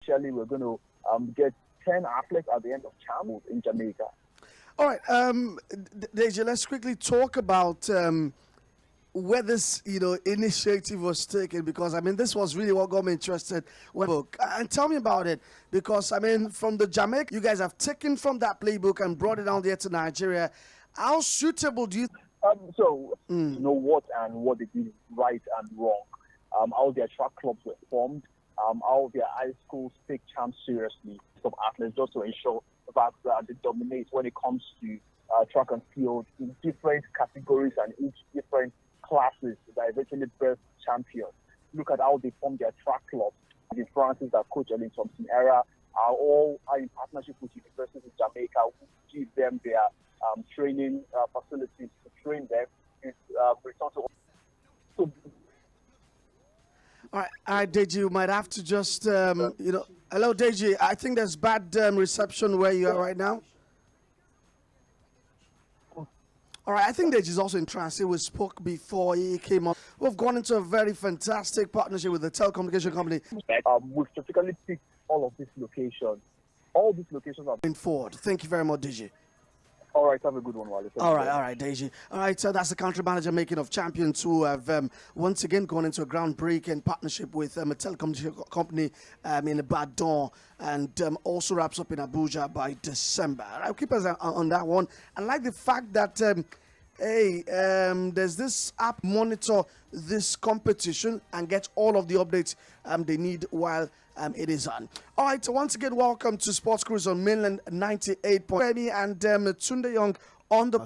officially we're going to get 10 athletes at the end of champs in Jamaica. All right, Deji, let's quickly talk about where this, initiative was taken, because this was really what got me interested. And tell me about it, because from the Jamaica, you guys have taken from that playbook and brought it down there to Nigeria. How suitable do you? Know what they did right and wrong. How their track clubs were formed. How their high schools take champs seriously of athletes, just to ensure that they dominate when it comes to track and field in different categories and each different classes that eventually birth champions. Look at how they form their track clubs. The Francis that Coach Ellen Thompson era are all in partnership with universities in Jamaica, who give them their training facilities to train them. All right, Deji, you might have to just, hello, Deji. I think there's bad reception where you are right now. All right, I think Deji's also in transit. We spoke before he came on. We've gone into a very fantastic partnership with the telecommunication company. We've specifically picked all of these locations. All these locations are going forward. Thank you very much, Deji. All right, have a good one, Wale. All right, Deji. All right, so that's the country manager making of champions who have once again gone into a groundbreaking partnership with a telecommunication company in Ibadan, and also wraps up in Abuja by December. I'll keep us on that one. I like the fact that there's this app monitor this competition and get all of the updates they need while it is on. All right, so once again, welcome to Sports Cruise on Mainland 98.3 and Tunde Young on the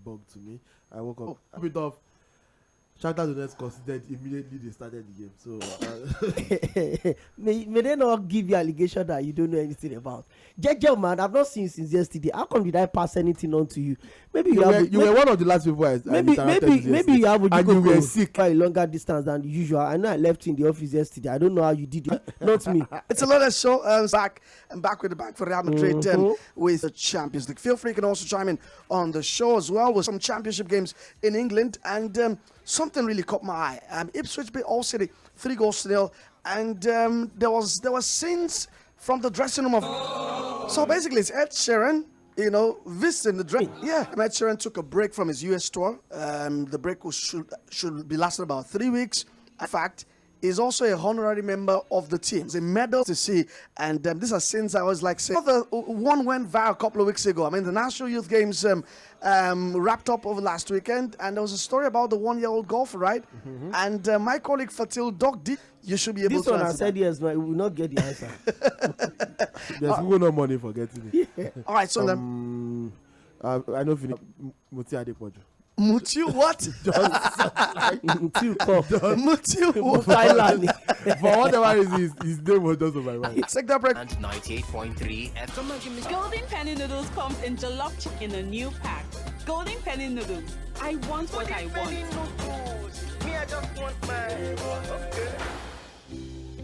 bug to me. I woke up a bit off. Shakhtar Donetsk considered immediately they started the game. So may they not give you allegation that you don't know anything about? Judge, man, I've not seen you since yesterday. How come did I pass anything on to you? Maybe you were one of the last people maybe you have and you were sick by a longer distance than usual. I know I left you in the office yesterday. I don't know how you did it. Not me. It's a lot of show. Back with the back for Real Madrid with the Champions League. Feel free, you can also chime in on the show as well with some championship games in England, and something really caught my eye. Ipswich beat Hull City 3-0, and there was scenes from the dressing room of. So basically, it's Ed Sheeran, visiting the dressing. Yeah, Ed Sheeran took a break from his US tour. The break should be lasting about 3 weeks. In fact, he's also a honorary member of the team. It's a medal to see, and these are scenes I was like saying. One went viral a couple of weeks ago. The National Youth Games wrapped up over last weekend, and there was a story about the 1-year-old golfer, right? And my colleague Fatil Doc D, you should be able to answer. This one I said yes, but we will not get the answer. There's no money for getting it. Yeah. All right, so I know if you Muti Adepoju. Mutiu what? Mutiu Cup. Mutiu Thailand. For whatever reason, his name was just on my mind. Take that break. And 98.3 FM. Golden Penny Noodles comes in jollof chicken in a new pack. Golden Penny Noodles. I want what I want. Me, I just want my.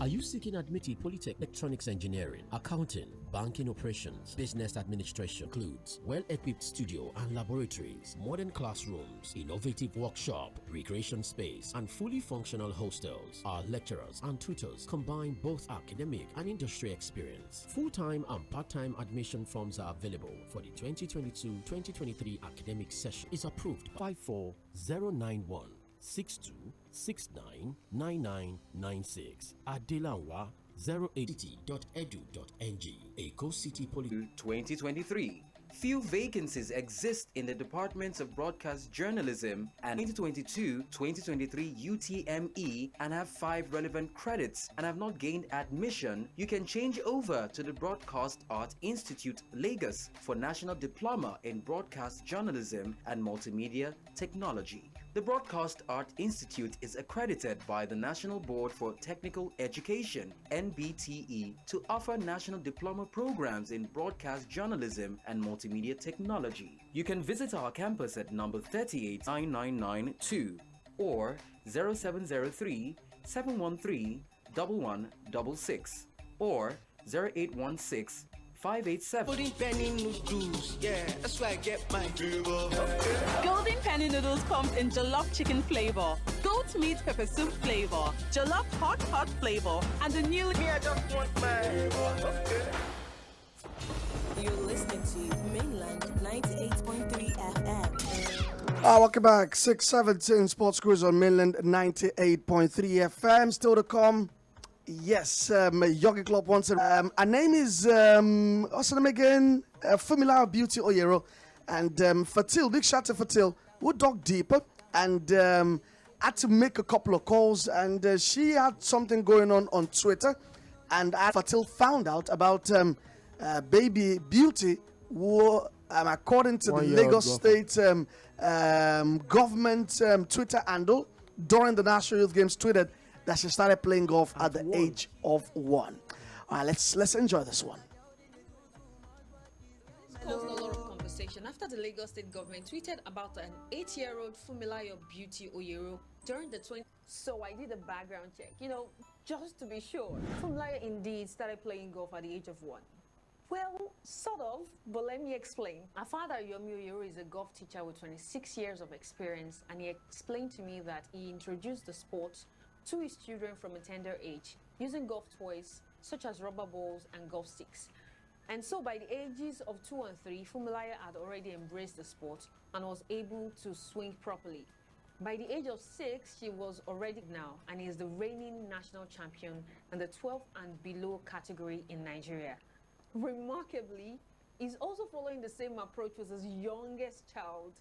Are you seeking admitted Polytech Electronics Engineering, Accounting, Banking Operations, Business Administration? Includes well-equipped studio and laboratories, modern classrooms, innovative workshop, recreation space, and fully functional hostels. Our lecturers and tutors combine both academic and industry experience. Full-time and part-time admission forms are available for the 2022-2023 academic session. Is approved. 54091. 62699996 Adelanwa 080.edu.ng Eko City Poly 2023. Few vacancies exist in the departments of broadcast journalism and 2022-2023 UTME and have 5 relevant credits and have not gained admission. You can change over to the Broadcast Art Institute Lagos for National Diploma in Broadcast Journalism and Multimedia Technology. The Broadcast Art Institute is accredited by the National Board for Technical Education (NBTE) to offer national diploma programs in broadcast journalism and multimedia technology. You can visit our campus at number 389992 or 0703 713 1166 or 0816 587. Golden Penny Noodles, yeah, that's where I get my flavor. Golden Penny Noodles comes in jollof chicken flavor, goat meat pepper soup flavor, jollof hot flavor, and the new. Me, I just want my. Welcome back. 6:17 Sports Cruise on mainland 98.3 FM. Still to come. Yes, Yogi Club wants it. Her name is, what's her name again? फ़ūmilayo Beauty Oyeroe. And Fatil, big shout to Fatil, who dug deeper and had to make a couple of calls. And she had something going on Twitter. And Fatil found out about baby Beauty, who, according to the Lagos State government Twitter handle, during the National Youth Games, tweeted that she started playing golf at the age of 1. All right, let's enjoy this one. Caused a lot of conversation after the Lagos State government tweeted about an 8-year-old फ़ūmilayo Beauty Oyeroe during the 20. So I did a background check, just to be sure. फ़ūmilayo indeed started playing golf at the age of 1. Well, sort of, but let me explain. My father, Yomi Oyeroe, is a golf teacher with 26 years of experience, and he explained to me that he introduced the sport to his children from a tender age, using golf toys such as rubber balls and golf sticks. And so by the ages of 2 and 3, फ़ūmilayo had already embraced the sport and was able to swing properly. By the age of 6, she was already now, and is the reigning national champion in the 12 and below category in Nigeria. Remarkably, he's also following the same approach with his youngest child,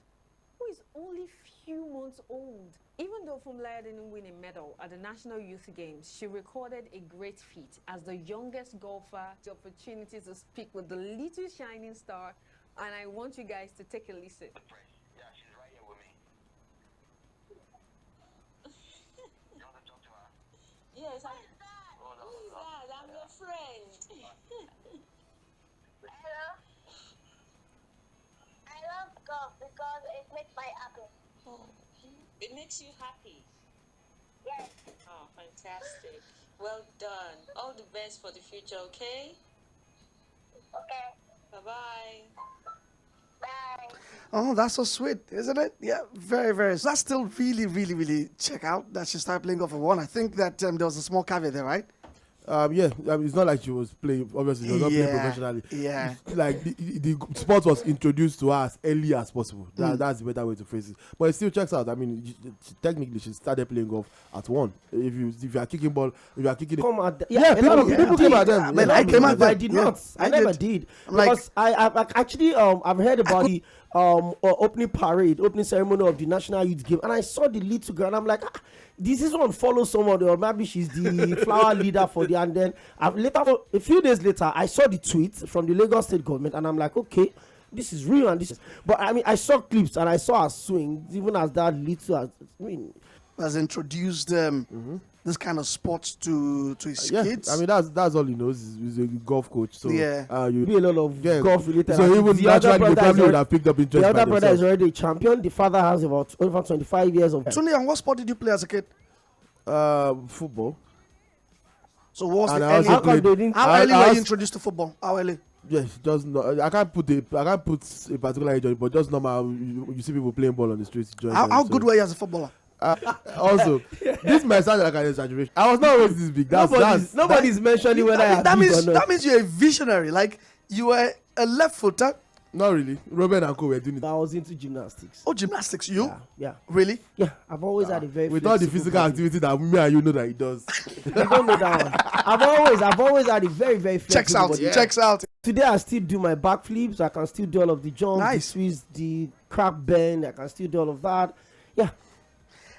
who is only few months old. Even though फ़ūmilayo didn't win a medal at the National Youth Games, she recorded a great feat as the youngest golfer. The opportunity to speak with the little shining star, and I want you guys to take a listen. Yeah, she's right here with me. You want to talk to her? Yes, who's that? I'm your friend. Hello. I love golf because it makes me happy. Oh, it makes you happy? Yes. Oh, fantastic. Well done. All the best for the future, okay? Okay. Bye-bye. Bye. Oh, that's so sweet, isn't it? Yeah, very, very. So that's still really, really, really check out that she started playing golf at 1. I think that there was a small caveat there, right? It's not like she was playing. Obviously, she was not playing professionally. Yeah. Like the sport was introduced to her as early as possible. That's the better way to phrase it. But it still checks out. I mean, technically, she started playing golf at 1. If you are kicking ball, if you are kicking. Come at people came at them. Man, I came at them. I did not. I never did. Because I've actually I've heard about the opening ceremony of the National Youth Game, and I saw the little girl, and I'm like, this is one follows somebody, or maybe she's the flower leader for the. And then a few days later, I saw the tweet from the Lagos State government, and I'm like, okay, this is real, and this is. But I mean, I saw clips and I saw her swing, even as that little. Has introduced this kind of sports to his kids. I mean, that's all he knows. He's a golf coach. So you be a lot of golf related. So even naturally, the family would have picked up interest. The other brother is already a champion. The father has about over 25 years of. Tony, and what sport did you play as a kid? Football. So what's the early? How early were you introduced to football? How early? Yes, just not. I can't put a particular age on it, but just normal. You see people playing ball on the streets. How good were you as a footballer? Also, this might sound like an exaggeration. I was not always this big. Nobody's mentioning whether I that means you're a visionary. Like you were a left footer. Not really. Robert and Co were doing it. I was into gymnastics. Oh, gymnastics, you? Yeah. Really? Yeah, I've always had a very with all the physical activity that me and you know that he does. You don't know that one. I've always had a very, very flexible body. Checks out. Today I still do my backflips. I can still do all of the jumps, the twists, the crab bend. I can still do all of that. Yeah.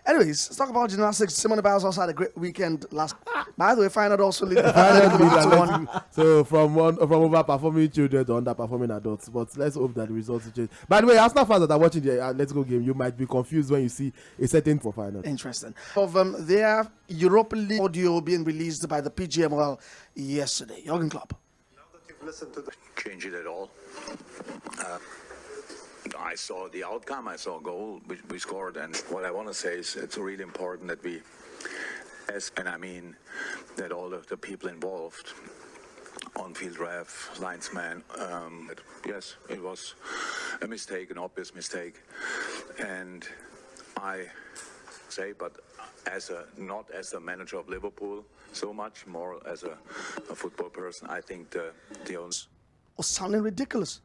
Anyways, let's talk about gymnastics. Simone Biles also had a great weekend last. By the way, find out also Lɪdᴇ. So from overperforming children to underperforming adults. But let's hope that the results will change. By the way, Arsenal fans that are watching the Let's Go game, you might be confused when you see a certain for final. Interesting. Of their Europa League audio being released by the PGMOL yesterday. Jürgen Klopp. Now that you've listened to the change it at all. I saw the outcome. I saw a goal which we scored, and what I want to say is it's really important that we, and I mean that all of the people involved, on-field ref, linesman, yes, it was a mistake, an obvious mistake, and I say, but not as a manager of Liverpool, so much more as a football person, I think the owners was sounding ridiculous.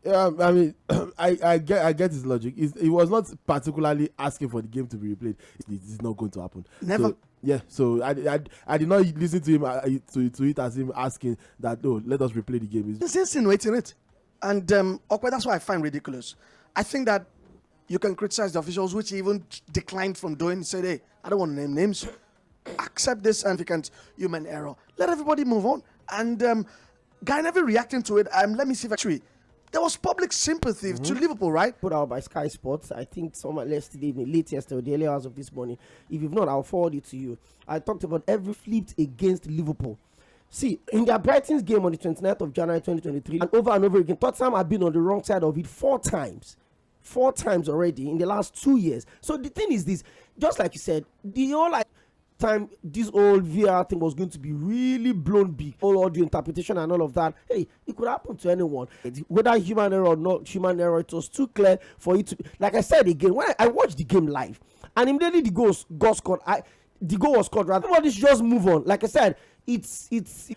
I mean, I get his logic. He was not particularly asking for the game to be replayed. It's not going to happen. Never. So, yeah, so I did not listen to him to it as him asking that, oh, let us replay the game. He's insinuating it. And Okwé, that's what I find ridiculous. I think that you can criticize the officials, which he even declined from doing. He said, hey, I don't want to name names. Accept this significant human error. Let everybody move on. And Guy never reacting to it. Let me see if actually there was public sympathy to Liverpool, right? Put out by Sky Sports. I think someone yesterday, late yesterday, or the early hours of this morning. If you've not, I'll forward it to you. I talked about every flipped against Liverpool. See, in their Brighton's game on the 29th of January 2023, and over again, Tottenham have been on the wrong side of it 4 times. 4 times already in the last 2 years. So the thing is this, just like you said, the whole time this old VR thing was going to be really blown big, all audio interpretation and all of that, hey, it could happen to anyone. Whether human error or not human error, it was too clear for it to, like I said again, when I watched the game live, and immediately the goal was scored, the goal was scored, right? Everybody should just move on. Like I said, it's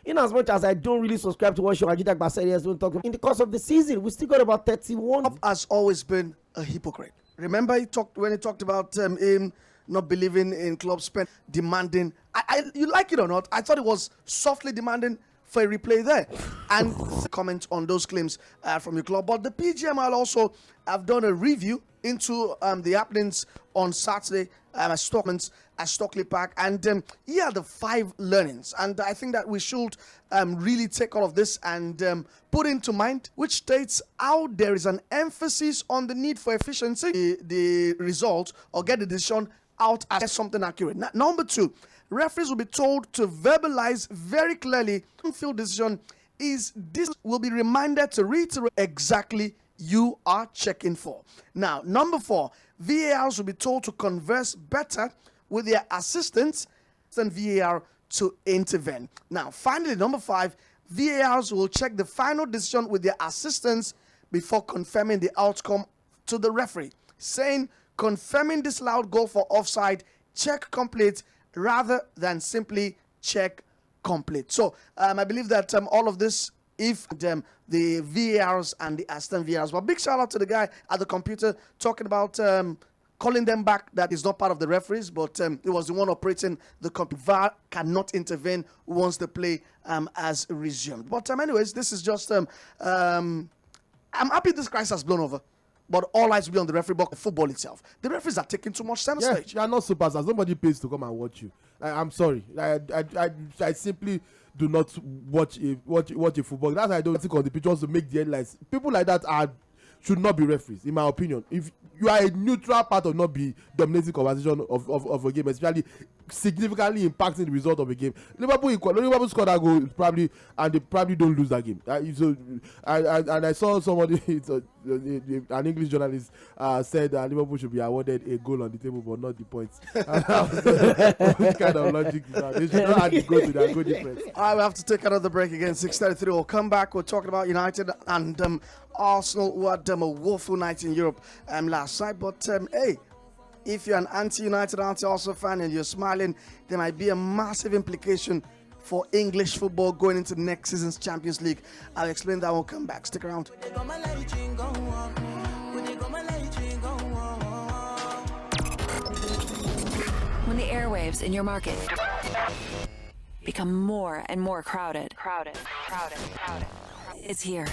in as much as I don't really subscribe to what 𝗏 said yesterday, in the course of the season, we still got about 31. Has always been a hypocrite. Remember when he talked about him not believing in club spend, demanding. You like it or not, I thought it was softly demanding for a replay there. And comment on those claims from your club. But the PGML also have done a review into the happenings on Saturday at Stockley Park, and here are the 5 learnings, and I think that we should really take all of this and put into mind, which states how there is an emphasis on the need for efficiency, the result, or get the decision out as something accurate. Number 2, referees will be told to verbalize very clearly field decision this will be reminded to reiterate exactly you are checking for. Now, number 4, VARs will be told to converse better with their assistants than VAR to intervene. Now, finally, number 5, VARs will check the final decision with their assistants before confirming the outcome to the referee, saying confirming disallowed goal for offside, check complete, rather than simply check complete. So I believe that all of this, if the VARs and the assistant VARs, but big shout out to the guy at the computer talking about calling them back. That is not part of the referees, but it was the one operating the computer. VAR cannot intervene once the play has resumed. But anyways, this is just I'm happy this crisis has blown over. But all eyes will be on the referee, but football itself. The referees are taking too much center stage. You are not superstars. Nobody pays to come and watch you. I'm sorry. I simply do not watch a football. That's why I don't think on the pitch to make the headlines. People like that should not be referees, in my opinion. If you are a neutral part of not be dominating conversation of a game, especially significantly impacting the result of a game. Liverpool scored that goal probably, and they probably don't lose that game. I saw somebody, an English journalist, said that Liverpool should be awarded a goal on the table, but not the points. Which kind of logic is that? They should not add the goal to their goal difference. All right, we have to take another break again. 6:33. We'll come back. We're talking about United and Arsenal, who had a woeful night in Europe last night. But hey, if you're an anti-United, anti-Arsenal fan and you're smiling, there might be a massive implication for English football going into next season's Champions League. I'll explain that when we come back. Stick around. When the airwaves in your market become more and more crowded. It's here.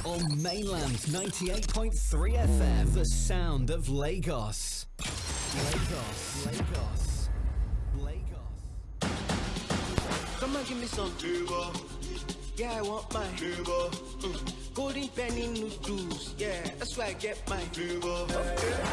On Mainland 98.3 FM, the sound of Lagos. Come on, give me some flavor. Yeah, I want my flavor. Golden penny noodles. Yeah, that's where I get my flavor.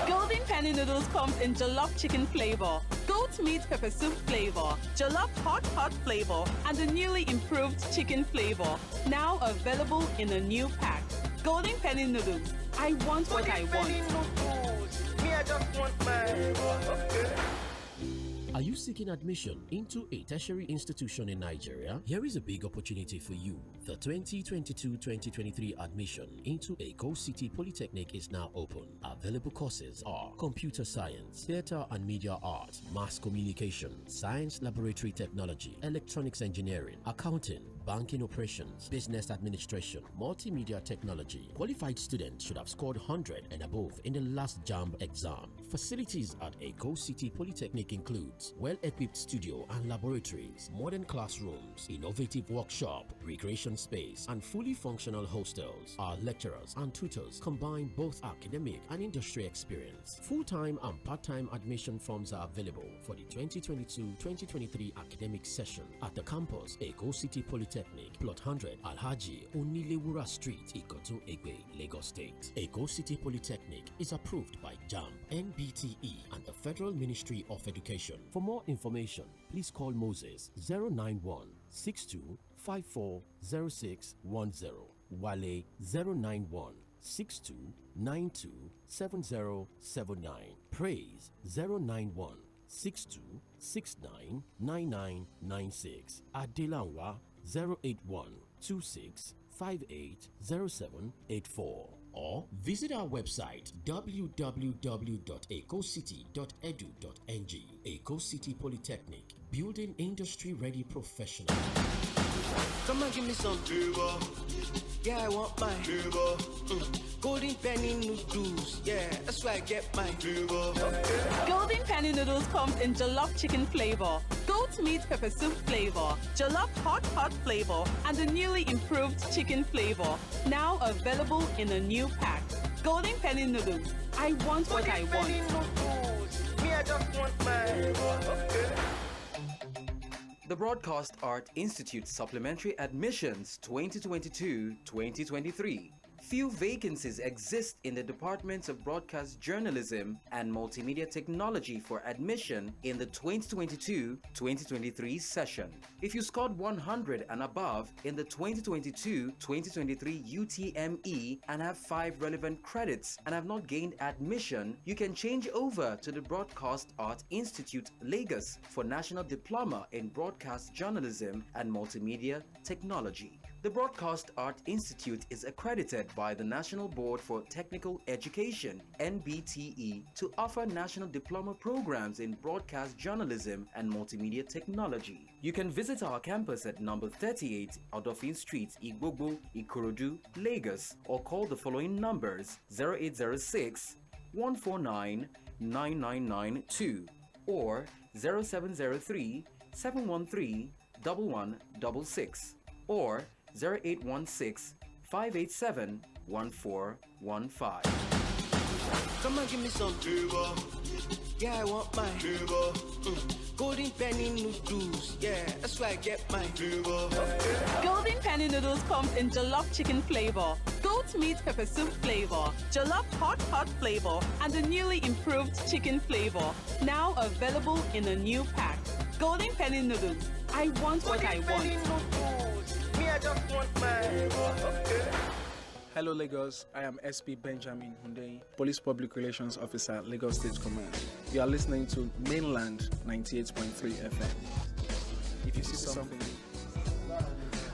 Golden penny noodles comes in jollof chicken flavor, goat meat pepper soup flavor, jollof hot flavor, and the newly improved chicken flavor. Now available in a new pack. Golden penny noodles. I want what I want. Me, I just want my flavor. Are you seeking admission into a tertiary institution in Nigeria? Here is a big opportunity for you. The 2022-2023 admission into Èkó City Polytechnic is now open. Available courses are computer science, theater and media art, mass communication, science laboratory technology, electronics engineering, accounting, banking operations, business administration, multimedia technology. Qualified students should have scored 100 and above in the last JAMB exam. Facilities at 𝗏𝗏 Polytechnic includes well-equipped studio and laboratories, modern classrooms, innovative workshop, recreation space, and fully functional hostels. Our lecturers and tutors combine both academic and industry experience. Full-time and part-time admission forms are available for the 2022-2023 academic session at the campus 𝗏𝗏 Polytechnic, Plot 100, Alhaji Onilewura Street, Ikotun Egbe, Lagos State. 𝗏𝗏 Polytechnic is approved by JAMB, NBTE, and the Federal Ministry of Education. For more information, please call Moses 091 62 54 0610, Wale 091 62 92 7079, Praise 091 62 69 9996, Adelanwa 081 26 58 0784, or visit our website www.ecocity.edu.ng. 𝗏𝗏 Polytechnic, building industry-ready professionals. Come and give me some flavor. Yeah, I want my flavor. Golden penny noodles. Yeah, that's why I get my flavor. Golden penny noodles comes in jollof chicken flavor, goat meat pepper soup flavor, jollof hot flavor, and the newly improved chicken flavor. Now available in a new pack. Golden penny noodles. I want what I want. Me, I just want my flavor. The Broadcast Art Institute Supplementary Admissions 2022-2023. Few vacancies exist in the departments of broadcast journalism and multimedia technology for admission in the 2022-2023 session. If you scored 100 and above in the 2022-2023 UTME and have 5 relevant credits and have not gained admission, you can change over to the Broadcast Art Institute Lagos for National Diploma in Broadcast Journalism and Multimedia Technology. The Broadcast Art Institute is accredited by the National Board for Technical Education (NBTE) to offer national diploma programs in broadcast journalism and multimedia technology. You can visit our campus at number 38 Odofin Street, Igbogbo, Ikorodu, Lagos, or call the following numbers: 0806 149 9992 or 0703 713 1166 or 0816 587 1415. Come and give me some flavor. Yeah, I want my flavor. Golden penny noodles. Yeah, that's why I get my flavor. Golden penny noodles comes in jollof chicken flavor, goat meat pepper soup flavor, jollof hot flavor, and the newly improved chicken flavor. Now available in a new pack. Golden penny noodles. I want what I want. Me, I just want my flavor. Hello Lagos, I am SP Benjamin Hundeyi, Police Public Relations Officer, Lagos State Command. You are listening to Mainland 98.3 FM. If you see something...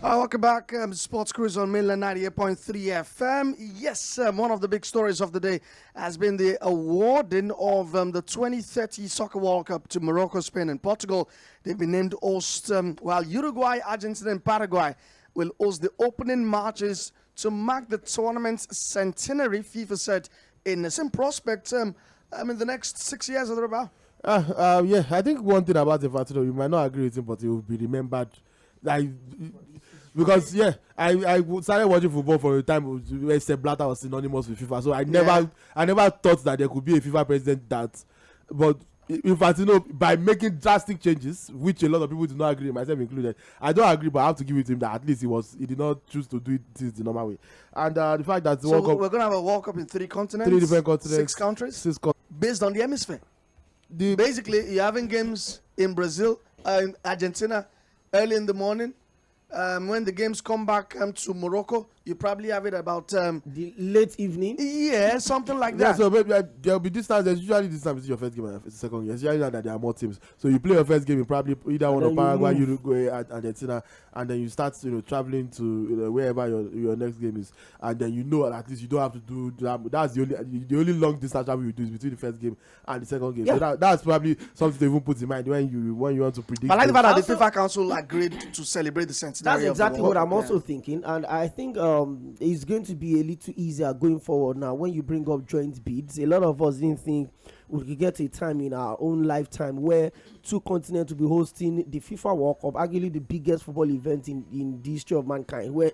Welcome back, Sports Cruise on Mainland 98.3 FM. Yes, one of the big stories of the day has been the awarding of the 2030 Soccer World Cup to Morocco, Spain, and Portugal. They've been named host, while Uruguay, Argentina, and Paraguay will host the opening matches to mark the tournament's centenary, FIFA said, in the same prospect in the next 6 years or thereabout. Yeah, I think one thing about Infantino, you might not agree with him, but he will be remembered. Because I started watching football for a time where Sepp Blatter was synonymous with FIFA, so I never thought that there could be a FIFA president but Infantino, by making drastic changes, which a lot of people do not agree, myself included, I don't agree, but I have to give it to him that at least he did not choose to do it the normal way. And the fact that we're going to have a World Cup in 3 continents, 3 different continents, 6 countries, based on the hemisphere. Basically, you're having games in Brazil, in Argentina, early in the morning. When the games come back to Morocco, you probably have it about the late evening. Yeah, something like that. Yeah, so maybe there'll be distance. There's usually distance between your first game and the second game. It's usually that there are more teams. So you play your first game in probably either one of Paraguay, Uruguay, Argentina, and then you start traveling to wherever your next game is, and then at least you don't have to do that. That's the only long distance travel you do is between the first game and the second game. Yeah. So that's probably something they even put in mind when you want to predict. But like the fact that the FIFA Council agreed to celebrate the centenary. that scenario. That's exactly what I'm also Yeah. thinking, and I think it's going to be a little easier going forward now. When you bring up joint bids, a lot of us didn't think we could get a time in our own lifetime where two continents will be hosting the FIFA World Cup, arguably the biggest football event in the history of mankind, where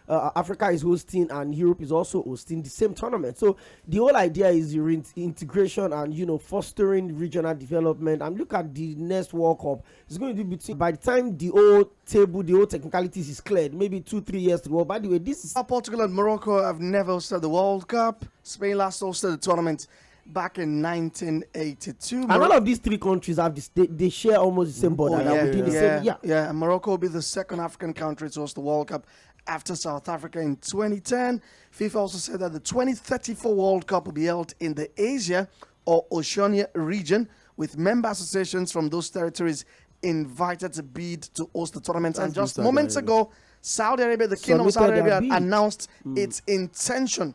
Africa is hosting and Europe is also hosting the same tournament. So the whole idea is integration and fostering regional development. And look at the next World Cup. It's going to be between, by the time the whole table, the whole technicalities is cleared, maybe 2-3 years to go. By the way, this is Portugal and Morocco have never hosted the World Cup. Spain last hosted the tournament back in 1982. And all of these three countries have this, they share almost the same border. Yeah. And Morocco will be the second African country to host the World Cup after South Africa in 2010. FIFA also said that the 2034 World Cup will be held in the Asia or Oceania region, with member associations from those territories invited to bid to host the tournament. And just moments ago, Saudi Arabia, the Kingdom of Saudi Arabia, announced its intention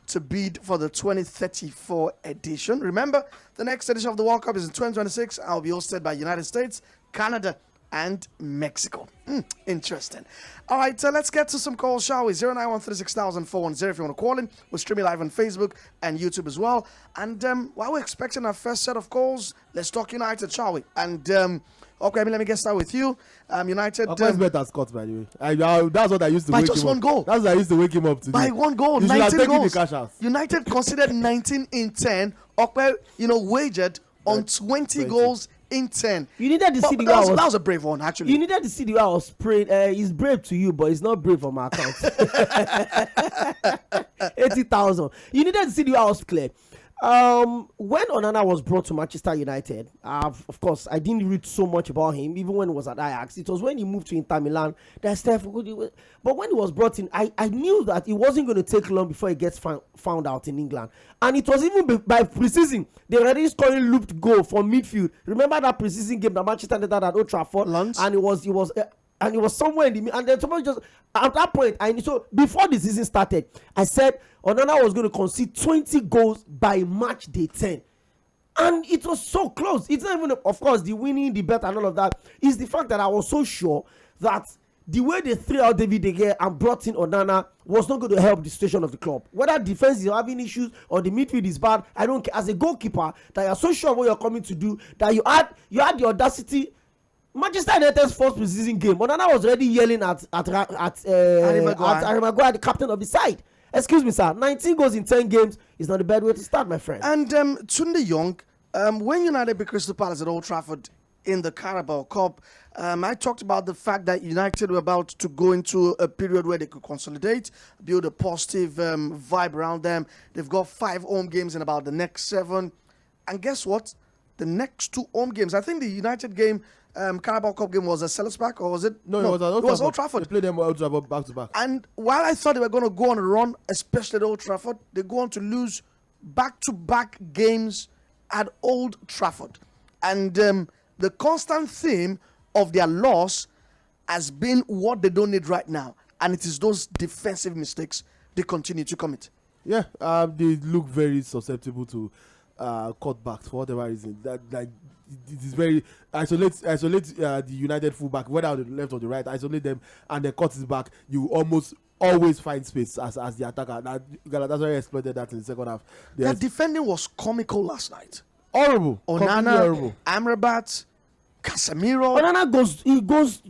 to bid for the 2034 edition. Remember, the next edition of the World Cup is in 2026 and will be hosted by United States, Canada, and Mexico. Interesting. All right, let's get to some calls, shall we? 091360410 if you want to call in. We're streaming live on Facebook and YouTube as well. And while we're expecting our first set of calls, let's talk United, shall we? And okay, let me get started with you. United. Let's bet as Scott, by the way. That's what I used to by wake just him one up. goal. That's what I used to wake him up to. By one goal, you 19 goals. The cash out. United considered 19 in 10. Okpe, wagered on 20 goals in 10. You needed to see the that was a brave one, actually. You needed to see the way I was praying. He's brave to you, but he's not brave on my account. 80,000. You needed to see the way I was clear. When Onana was brought to Manchester United, of course, I didn't read so much about him, even when he was at Ajax. It was when he moved to Inter Milan that Steph. But when he was brought in, I knew that it wasn't going to take long before he gets found out in England. And it was even by preseason, they were already scoring looped goal from midfield. Remember that preseason game that Manchester United at Old Trafford? And it was somewhere in the middle. And then somebody just, at that point, so before the season started, I said Onana was going to concede 20 goals by match day 10. And it was so close. It's not even, of course, the winning, the bet and all of that. Is the fact that I was so sure that the way they threw out David De Gea and brought in Onana was not going to help the situation of the club. Whether defense is having issues or the midfield is bad, I don't care. As a goalkeeper, that you're so sure what you're coming to do, that you had the audacity. Manchester United's first preseason game, Onana was already yelling at Harry Maguire, the captain of the side. Excuse me, sir. 19 goals in 10 games is not a bad way to start, my friend. And Tunde Young, when United beat Crystal Palace at Old Trafford in the Carabao Cup, I talked about the fact that United were about to go into a period where they could consolidate, build a positive vibe around them. They've got 5 home games in about the next 7. And guess what? The next 2 home games, I think the United game, Carabao Cup game, was a Selhurst Park, or was it? No, it was Old Trafford. They played them Old Trafford back to back. And while I thought they were going to go on a run, especially at Old Trafford, they go on to lose back-to-back games at Old Trafford. And the constant theme of their loss has been what they don't need right now. And it is those defensive mistakes they continue to commit. Yeah, they look very susceptible to cutbacks for whatever reason. That it is very isolate the United fullback, whether on the left or the right, isolate them and then cut his back. You almost always find space as the attacker. Galatasaray exploited that in the second half. Their defending was comical last night. Horrible. Onana, Amrabat, Casemiro. Onana goes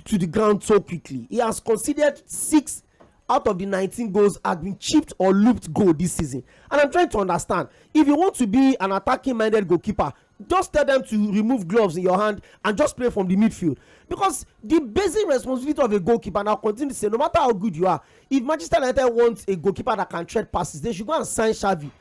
to the ground so quickly. He has conceded 6 out of the 19 goals had been chipped or looped goal this season. And I'm trying to understand, if you want to be an attacking-minded goalkeeper, just tell them to remove gloves in your hand and just play from the midfield. Because the basic responsibility of a goalkeeper, and I'll continue to say, no matter how good you are, if Manchester United wants a goalkeeper that can tread passes, they should go and sign Xavi.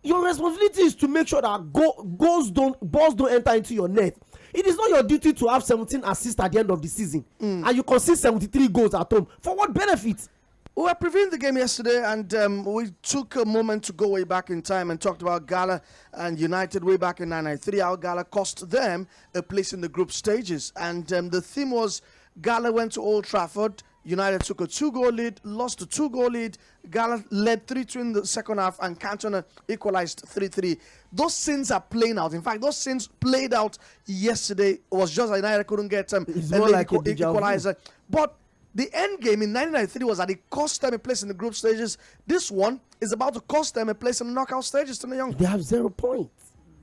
Your responsibility is to make sure that balls don't enter into your net. It is not your duty to have 17 assists at the end of the season, and you concede 73 goals at home. For what benefit? We were previewing the game yesterday, and we took a moment to go way back in time and talked about Gala and United way back in 1993. How Gala cost them a place in the group stages. And the theme was Gala went to Old Trafford. United took a 2-goal lead, lost a 2-goal lead. Gala led 3-2 in the second half, and Cantona equalized 3-3. Those scenes are playing out. In fact, those scenes played out yesterday. It was just United couldn't get it's more like equalizer. But The end game in 1993 was that it cost them a place in the group stages. This one is about to cost them a place in the knockout stages. To the young, they have 0 points.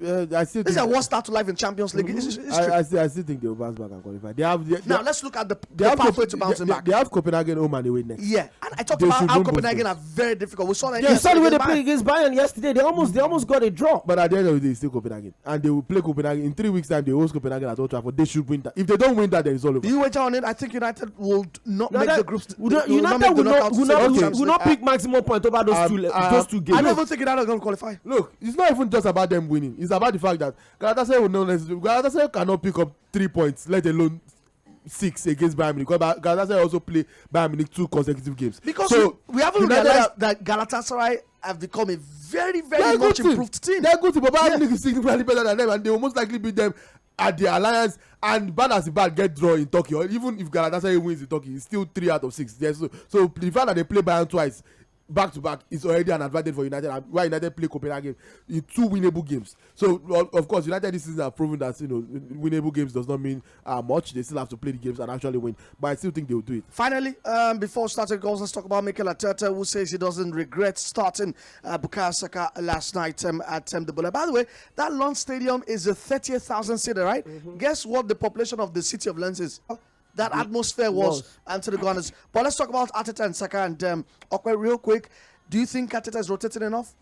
I still this is a worst start to life in Champions League. I still think they will bounce back and qualify. Now let's look at the pathway to bouncing back. They have Copenhagen home and away next. Yeah, and I talked about how Copenhagen are very difficult. We saw that. You saw the way they played against Bayern yesterday. They almost got a draw. But at the end of the day, it's still Copenhagen, and they will play Copenhagen in 3 weeks' time. They host Copenhagen at Old Trafford. They should win that. If they don't win that, then it's all over. You wager on it? I think United will not make the groups. United will not pick maximum point over those two games. I don't even think United are going to qualify. Look, it's not even just about them winning. It's about the fact that Galatasaray cannot pick up 3 points, let alone 6 against Bayern Munich. Because Galatasaray also play Bayern Munich 2 consecutive games. Because we haven't realized that Galatasaray have become a very, very much improved team. They're good team, but Bayern Munich is significantly better than them, and they will most likely beat them at the Alliance. And bad as the bad get draw in Turkey, or even if Galatasaray wins in Turkey, it's still 3 out of 6. So the fact that they play Bayern twice back to back is already an advantage for United. And why United play Copenhagen in 2 winnable games. So of course United this season have proven that winnable games does not mean much. They still have to play the games and actually win. But I still think they will do it. Finally, before starting goals, let's talk about Mikel Arteta, who says he doesn't regret starting Bukayo Saka last night at the Bola. By the way, that Lens Stadium is a 30,000 seater, right? Guess what the population of the city of Lens is? That atmosphere was to the Gunners. But let's talk about Arteta and Saka and Okwai real quick. Do you think Arteta is rotating enough?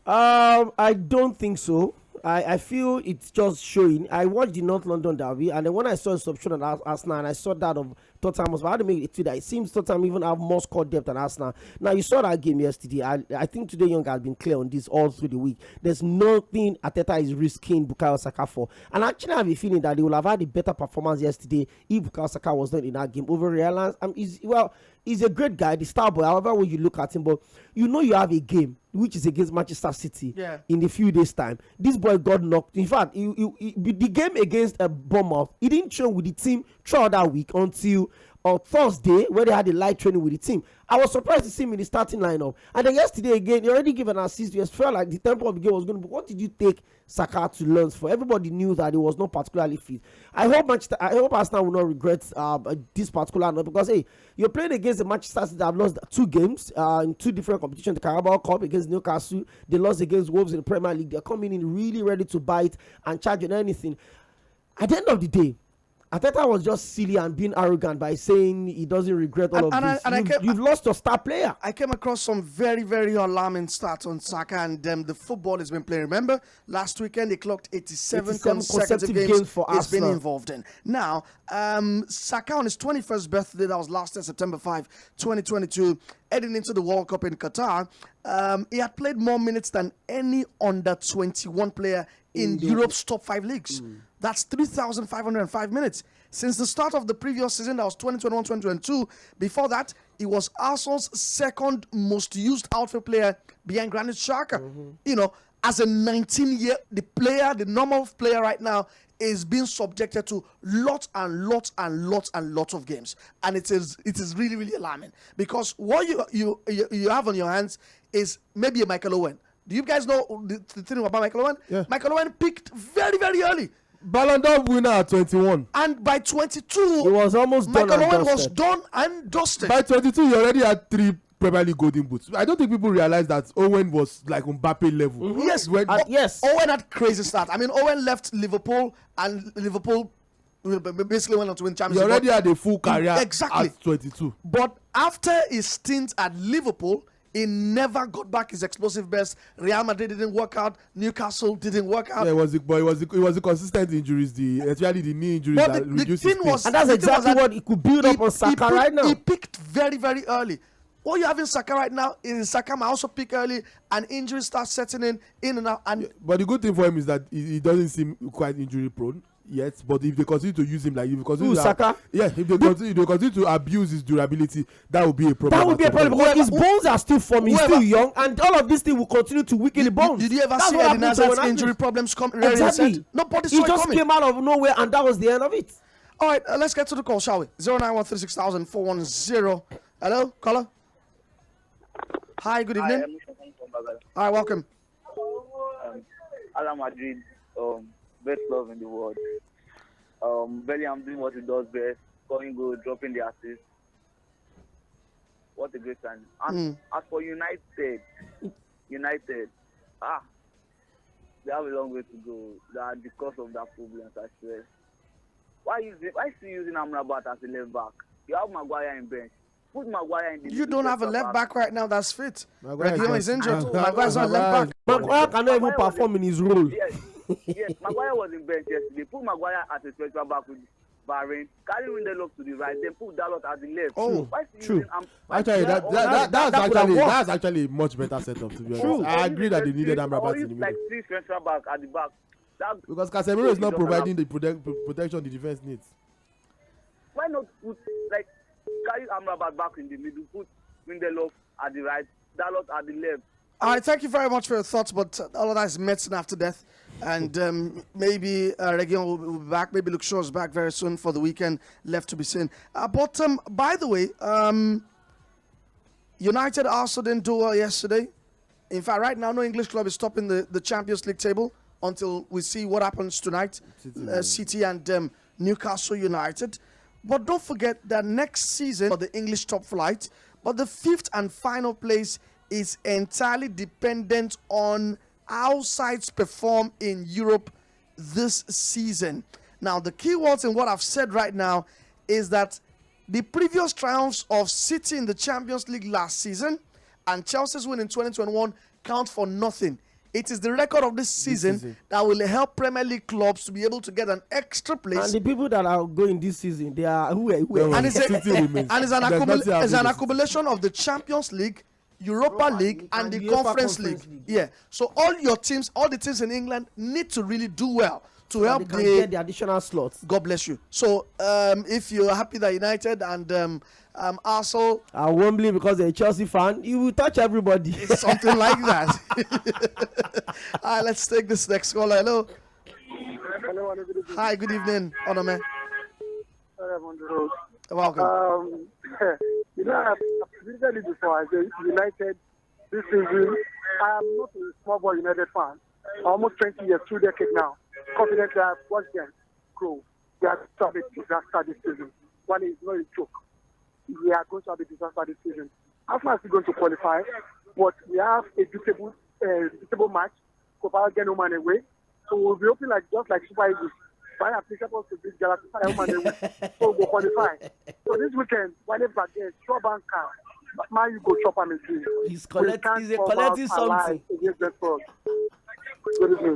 I don't think so. I feel it's just showing. I watched the North London derby, and then when I saw a substitution at Arsenal, and I saw that of Tottenham, I had to make it to that. It seems Tottenham even have more score depth than Arsenal. Now, you saw that game yesterday. I think today Young has been clear on this all through the week. There's nothing Arteta is risking Bukayo Saka for. And actually, I have a feeling that they will have had a better performance yesterday if Bukayo Saka was not in that game over Real Madrid. He's a great guy, the star boy, however way you look at him, but you have a game which is against Manchester City in a few days' time. This boy got knocked. In fact, the game against Bournemouth, he didn't train with the team throughout that week until on Thursday, where they had a light training with the team. I was surprised to see him in the starting lineup. And then yesterday again, he already gave an assist. It felt like the tempo of the game was going to be. What did you take Saka to learn for? Everybody knew that he was not particularly fit. I hope Arsenal will not regret this particular night, because hey, you're playing against the Manchester City that have lost 2 games in 2 different competitions. The Carabao Cup against Newcastle, they lost against Wolves in the Premier League. They're coming in really ready to bite and charge on anything. At the end of the day, Arteta was just silly and being arrogant by saying he doesn't regret all of this. You've lost your star player. I came across some very, very alarming stats on Saka and the football he's been playing. Remember, last weekend he clocked 87 consecutive games for Arsenal. He's been involved in. Now, Saka on his 21st birthday, that was last year, September 5, 2022, heading into the World Cup in Qatar, he had played more minutes than any under-21 player in Europe's top 5 leagues. That's 3,505 minutes. Since the start of the previous season, that was 2021-2022, before that, he was Arsenal's second most used outfield player behind Granit Xhaka. As a 19-year, the normal player right now is being subjected to lots of games. And it is really, really alarming. Because what you have on your hands is maybe a Michael Owen. Do you guys know the thing about Michael Owen? Yeah. Michael Owen picked very, very early. Ballon d'Or winner at 21. And by 22, he was almost done. Michael Owen was done and dusted. By 22, he already had 3 Premier League golden boots. I don't think people realize that Owen was like Mbappe level. Yes, yes. Owen had crazy start. I mean, Owen left Liverpool, and Liverpool basically went on to win Champions League. He already had a full career at 22. But after his stint at Liverpool, he never got back his explosive best. Real Madrid didn't work out. Newcastle didn't work out. Yeah, it was the consistent injuries, especially the knee injuries that reduced his pace. And that's exactly what he could build up on Saka right now. He picked very, very early. What you have in Saka right now is Saka might also pick early, and injuries start setting in and out. But the good thing for him is that he doesn't seem quite injury prone yet. But if they continue to use him Saka? If they continue to abuse his durability, that will be a problem. That would be a problem because his bones are still forming, he's still young, and all of this thing will continue to weaken the bones. Did you ever see Eden Hazard's injury problems come? Exactly. Nobody saw it it just coming. came out of nowhere, and that was the end of it. All right, let's get to the call, shall we? 09136400410. Hello, caller. Hi, good evening. All right, welcome. Real Madrid, best love in the world. Bellingham doing what he does best, scoring goal, dropping the assist. What a great signing. And as for United, they have a long way to go. That because of that problems, I swear. Why still using Amrabat as a left back? You have Maguire in bench. Put Maguire in the You don't have a left back right now that's fit. Maguire is injured. Maguire's not left back. Maguire cannot even perform in his role. Yes, Maguire was in bench yesterday. Put Maguire as a special back with Bahrain. Carry Lindelof to the right. Then put Dalot at the left. Oh, why still true. using Actually, that's actually a much better setup, to be honest. True. I agree that they needed Amrabat in the middle. Like 3 central back at the back. Because Casemiro is not providing the protection the defense needs. Why not put carry Amrabat back in the middle, put Lindelof at the right, Dalot at the left. All right, thank you very much for your thoughts, but all of that is medicine after death. And maybe Region will be back. Maybe Luke Shaw's back very soon for the weekend. Left to be seen. But by the way, United also didn't do well yesterday. In fact, right now, no English club is topping the Champions League table until we see what happens tonight. City and Newcastle United. But don't forget that next season for the English top flight, but the 5th and final place is entirely dependent on how sides perform in Europe this season. Now, the key words in what I've said right now is that the previous triumphs of City in the Champions League last season and Chelsea's win in 2021 count for nothing. It is the record of this season that will help Premier League clubs to be able to get an extra place. And the people that are going this season, they are who and it's an accumulation of the Champions League, Europa League, and the Conference League. Yeah. So all the teams in England need to really do well to help get the additional slots. God bless you. So if you're happy that United and Arsenal are Wembley because they're a Chelsea fan, you will touch everybody. Something like that. All right, let's take this next caller. Hello. Hello, hi, good evening, Onome. Welcome. I've visited it before. I said United this season. I am not a small boy United fan. Almost 20 years, 2 decades now. Confident that I've watched them grow. They are going to have a disaster this season. One is not a joke. We are going to have a disaster this season. Arsenal is going to qualify, but we have a beatable match. Copal get home and away. So we'll be hoping just like Super Eagles. Why are supposed to beat Galatasaray home and away? So we'll qualify. So this weekend, whenever there's short bank car, man, you go chop and again. He's collecting something.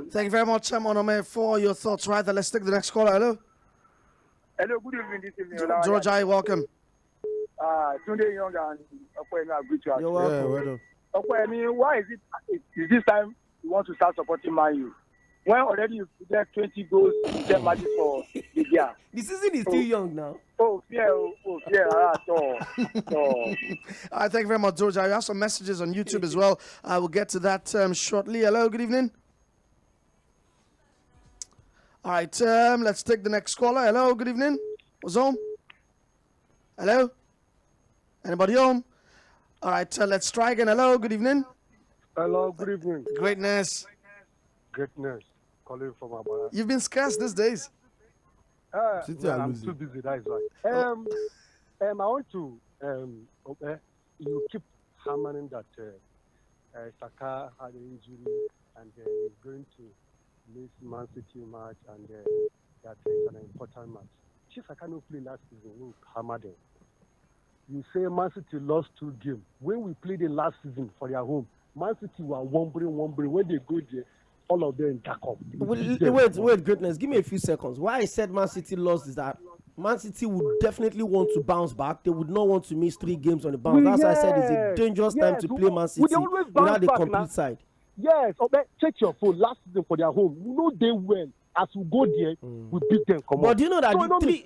Thank you very much, Onome, for your thoughts. Right, let's take the next caller. Hello. Hello, good evening. This evening. George, welcome. Tunde Young and Okoyemi are good to You're welcome. Okoyemi, why is this time you want to start supporting Man U? When already you get 20 goals, 10 matches for the year. The season is still young now. All right, thank you very much, George. I have some messages on YouTube as well. I will get to that shortly. Hello, good evening. All right, let's take the next caller. Hello, good evening. What's home? Hello? Anybody home? All right, let's try again. Hello, good evening. Hello, good evening. Greatness. Calling from Abaya. You've been scarce these days. I'm too busy, that is why. I want to, you keep hammering that Saka had an injury and he's going to miss Man City match and that is an important match. If Saka no play last season, we'll hammer them. You say Man City lost 2 games. When we played the last season for their home, Man City were wobbling. When they go there, all of them jack up. Wait, goodness. Give me a few seconds. Why I said Man City lost is that Man City would definitely want to bounce back. They would not want to miss 3 games on the bounce. That's why I said it's a dangerous time to play Man City without the complete side. Yes, check your phone. Last season for their home, you know they well. As we go there, we beat them. But do you know that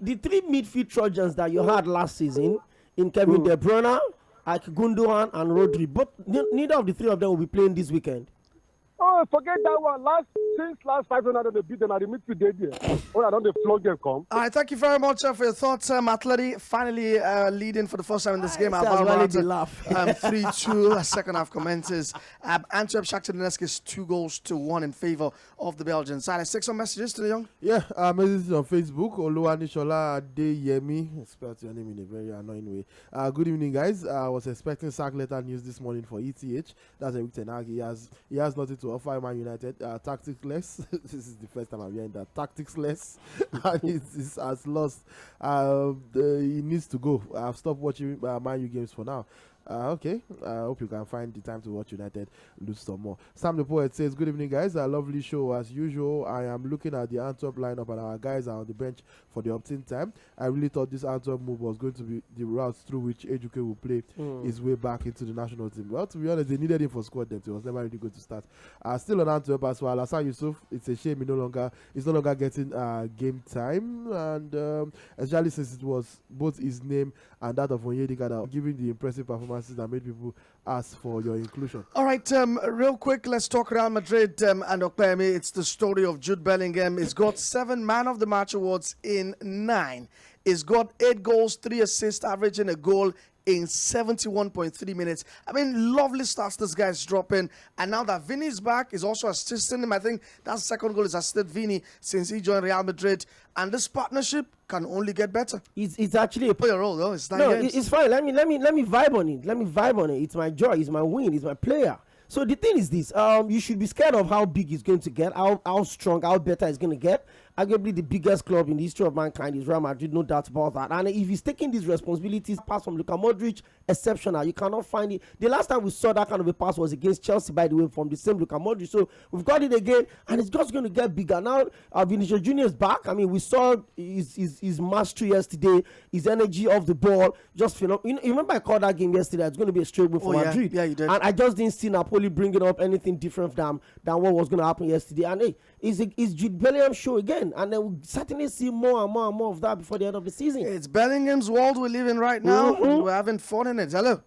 the three midfield Trojans that you had last season in Kevin De Bruyne, Gundogan, and Rodri, but neither of the 3 of them will be playing this weekend. Oh, forget that one. Since last 500 they beat them at the midfield day there. Oh, I don't they flog them come. All right, thank you very much for your thoughts. Athletic finally leading for the first time in this game. That's why they laugh. 3-2 second half commences. Antwerp Shakhtar Donetsk is 2-1 in favor of the Belgians. So let's take some messages to the young. Yeah, messages on Facebook. Oluwanishola Adeyemi, spelled your name in a very annoying way. Good evening, guys. I was expecting sack letter news this morning for ETH. That's a Ewuchtenag. He has nothing to offer Man United. Tacticless. This is the first time I'm hearing that. Tacticless. And he has lost. He needs to go. I've stopped watching Man U games for now. Okay, I hope you can find the time to watch United lose some more. Sam the Poet says, good evening, guys. A lovely show as usual. I am looking at the Antwerp lineup and our guys are on the bench for the opt-in time. I really thought this Antwerp move was going to be the route through which Ejike will play his way back into the national team. Well, to be honest, they needed him for squad depth. It was never really going to start. Still on Antwerp as well. Hassan Yusuf, it's a shame he's no longer getting game time, and especially since it was both his name and that of Onyedika that are giving the impressive performances that made people ask for your inclusion. All right, real quick, let's talk Real Madrid and Ogbemi. It's the story of Jude Bellingham. He's got 7 Man of the Match awards in 9. He's got 8 goals, 3 assists, averaging a goal in 71.3 minutes. I mean, lovely starts this guy's dropping. And now that Vini's back, he's also assisting him. I think that's the second goal is assisted Vini since he joined Real Madrid. And this partnership can only get better. It's actually a player role, though. It's 9 games. It's fine. Let me vibe on it. Let me vibe on it. It's my joy. It's my win. It's my player. So the thing is this: you should be scared of how big he's going to get, how strong, how better he's going to get. Arguably the biggest club in the history of mankind is Real Madrid, no doubt about that. And if he's taking these responsibilities, pass from Luka Modric, exceptional. You cannot find it. The last time we saw that kind of a pass was against Chelsea, by the way, from the same Luka Modric. So we've got it again, and it's just going to get bigger. Now, Vinicius Jr. is back. I mean, we saw his mastery yesterday, his energy off the ball. Just phenomenal. You remember I called that game yesterday? It's going to be a straight win for Madrid. Yeah, you did. And I just didn't see Napoli bringing up anything different than what was going to happen yesterday. And hey, it's Jude Bellingham show again, and then we'll certainly see more and more and more of that before the end of the season. It's Bellingham's world we live in right now. We're having fun in it. Hello.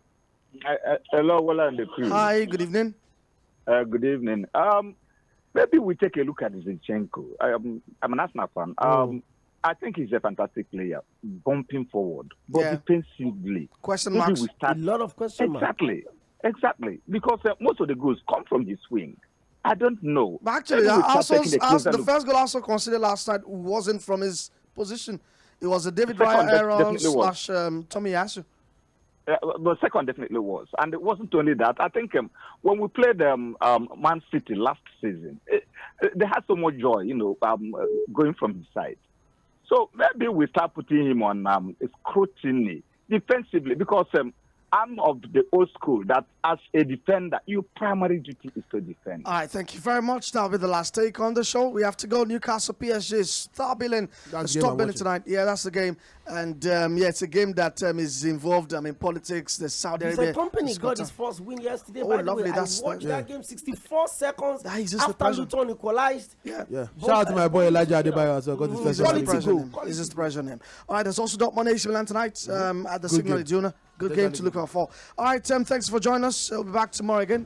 Hello, well, and the crew. Hi, good evening. Good evening. Maybe we take a look at Zinchenko. I'm an Arsenal fan. I think he's a fantastic player, bumping forward, but defensively. Question marks. A lot of question marks. Exactly. Because most of the goals come from the swing. I don't know. But actually, the first goal also considered last night wasn't from his position. It was a David Raya error slash Tommy Yasu. The second definitely was. And it wasn't only that. I think when we played Man City last season, they had so much joy, going from his side. So maybe we start putting him on scrutiny defensively, because I'm of the old school that as a defender, your primary duty is to defend. All right, thank you very much. That'll be the last take on the show. We have to go. Newcastle PSG stop billing tonight. Yeah, that's the game. And it's a game that is involved in politics. The Saudi Arabia. The company got his first win yesterday. Oh, lovely. I watched that game 64 seconds after Luton equalized. Yeah. Shout out to my boy Elijah Adebayo as well. Got his first goal. It's just the pressure on him. All right, there's also Dortmund AC Milan tonight at the Signal Iduna. Good game to look out for. All right, thanks for joining us. We'll be back tomorrow again.